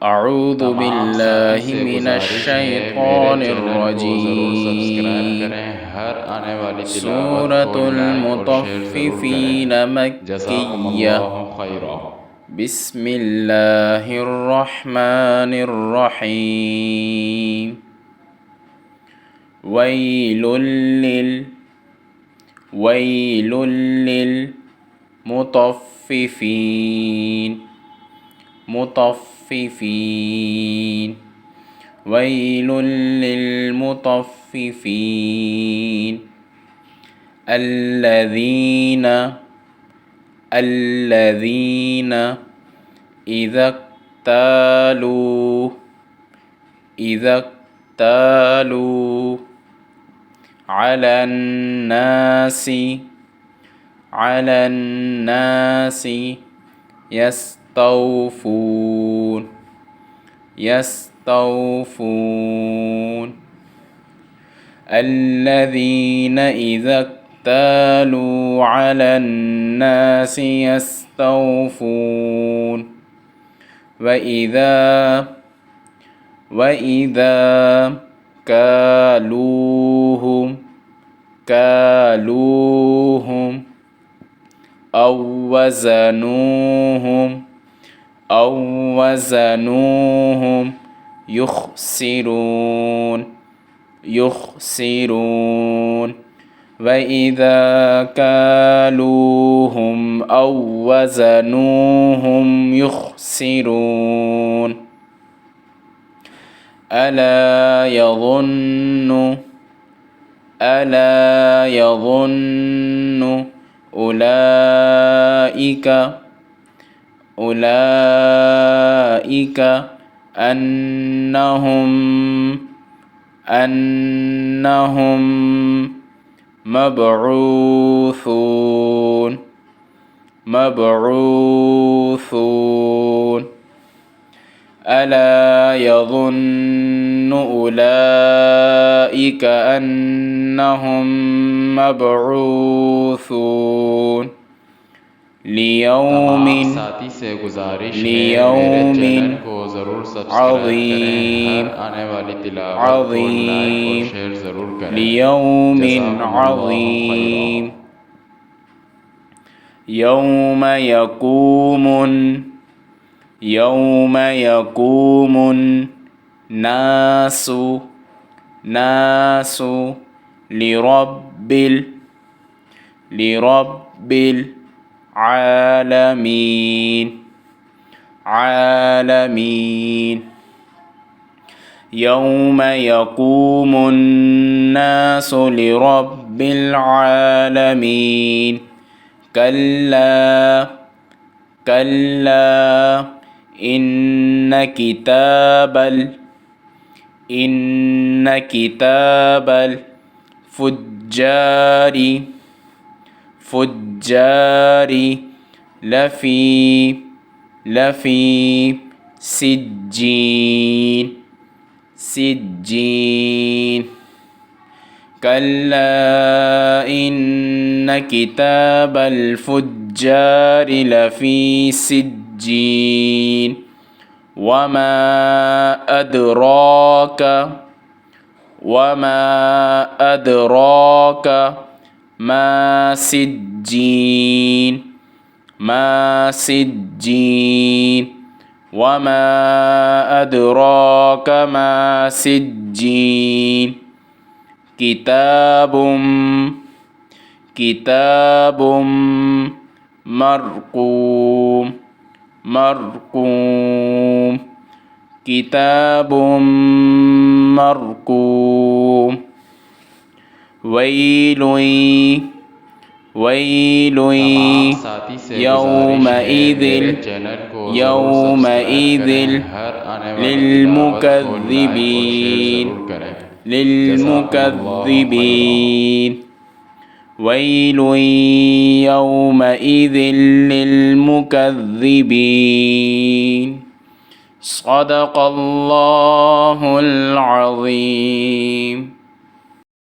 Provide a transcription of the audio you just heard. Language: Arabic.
أعوذ بالله من الشيطان الرجيم سورة المطففين مكية بسم الله الرحمن الرحيم ويل للمطففين ويل للمطففين الذين إذا اكتالوا على الناس يستوفون الذين إذا اكتالوا على الناس يستوفون وإذا كالوهم أو وزنوهم يخسرون وإذا كالوهم أو وزنوهم يخسرون ألا يظن أولئك أنهم مبعوثون ألا يظن أولئك أنهم مبعوثون ليوم عظيم يوم يقوم الناس لرب العالمين يوم يقوم الناس لرب العالمين كلا إن كتاب الفجار لفي سجين كلا إن كتاب الفجار لفي سجين وما أدراك ما سجين وما أدراك ما سجين كتاب مرقوم ويل يومئذ للمكذبين ويل يومئذ للمكذبين صدق الله العظيم.